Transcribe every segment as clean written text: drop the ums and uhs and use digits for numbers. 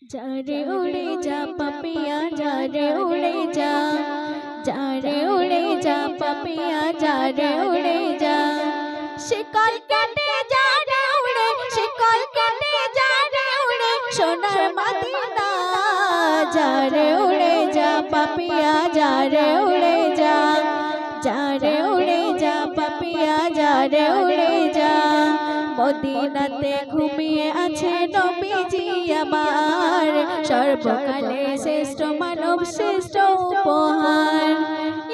जा रे उड़े जा पपिया जा रे उड़े जा, जा रे उड़े जा पपिया जा रे उड़े जा। शिकल केटे जा रे उड़े, शिकल केटे जा रे उड़े सोनार मदीना। जा रे उड़े जा पपिया जा रे उड़े जा, जा रे उड़े जा पपिया जा रे उड़े जा। মদিনাতে ঘুমিয়ে আছে নবীজি আমার, সর্বকালে শ্রেষ্ঠ মানব শ্রেষ্ঠ উপহার।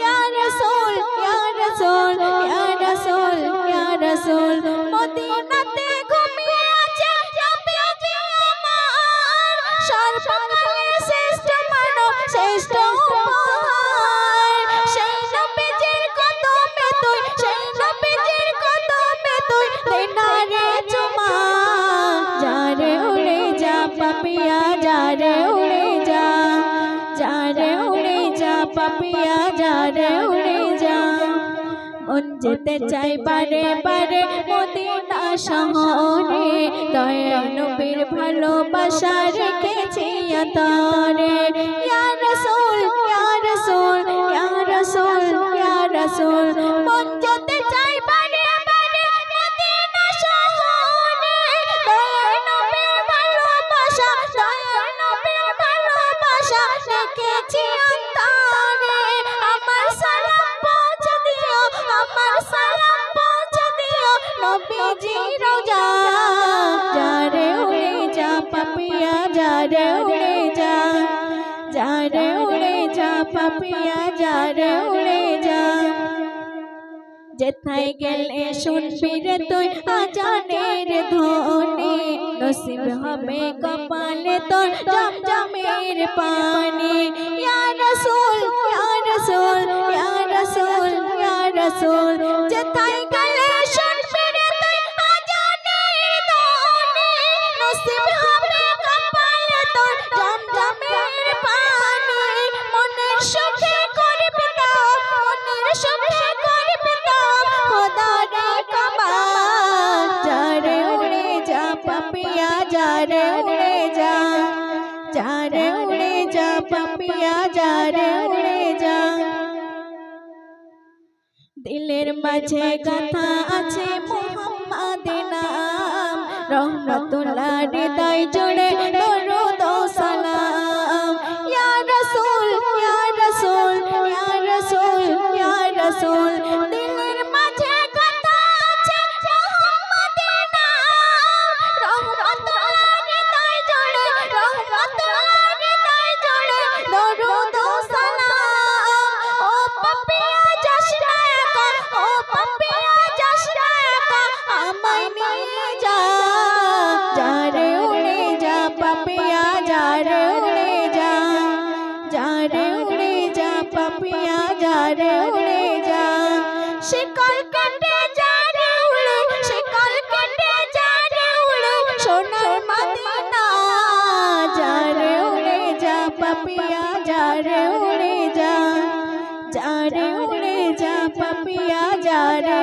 ইয়া রাসূল ইয়া রাসূল ইয়া রাসূল ইয়া রাসূল, মদিনাতে ঘুমিয়ে আছে নবীজি আমার, সর্বকালে শ্রেষ্ঠ মানব শ্রেষ্ঠ উপহার। সেই নবীজির কদমে তুই, সেই নবীজির কদমে তুই দেনারে চুমা। जा रे उड़े जा पपिया जा रे उड़े जा, जा रे उड़े जा पपिया जा रे उड़े जा। মন যেতে চাই বারে বারে মদিনা শহরে, দয়াল নবীর ভালোবাসা রেখেছি অন্তরে। ইয়া রাসূল ইয়া রাসূল ইয়া রাসূল ইয়া রাসূল, মন যেতে চাই বারে বারে মদিনা শহরে, দয়াল নবীর ভালোবাসা, দয়াল নবীর ভালোবাসা রেখেছি অন্তরে। আমার সালাম পৌঁছে দিও, আমার সালাম পৌঁছে দিও নবীজি রোজা। जा रे उड़े जा पपिया जा रे उड़े जा, जा रे उड़े जा पपिया जा रे उड़े जा। যেথায় গেলে শুনবি রে তুই আজানের ধ্বনি, নসিব হবে কপালে তোর জমজমের পানি। ইয়া রাসূল ইয়া রাসূল ইয়া রাসূল ইয়া রাসূল, যেথায় গেলে শুনবি রে তুই আজানের ধ্বনি, নসিব হবে কপালে তোর জমজমের পানি। মনের সুখে করবি না, মনের সুখে করবি না খোদারে কাবা। जा रे उड़े जा पपिया जा रे उड़े जा, जा रे उड़े जा पपिया जा रे उड़े जा। দিলের মাঝে গাথা আছে মুহাম্মাদের নাম, রহমতুল্লাহ হৃদয় জুড়ে দরুদ ও সালাম। ইয়া রাসূল ইয়া রাসূল ইয়া রাসূল ইয়া রাসূল, দিলের মাঝে গাথা আছে মুহাম্মাদের নাম, রহমতুল্লাহ হৃদয় জুড়ে, রহমতুল্লাহ হৃদয় জুড়ে দরুদ ও সালাম। ও পপিয়া যাস না একা, ও পপিয়া যাস না একা, আমায় নিয়ে যা। जा रे उड़े जा पपिया जा रे उड़े जा, जा रे उड़े जा पपिया जा रे उड़े जा। शिकल केटे जा रे उड़े, शिकल केटे जा रे उड़े सोनार मदीना। जा रे उड़े जा पपिया जा रे उड़े जा, जा रे उड़े जा पपिया जा रे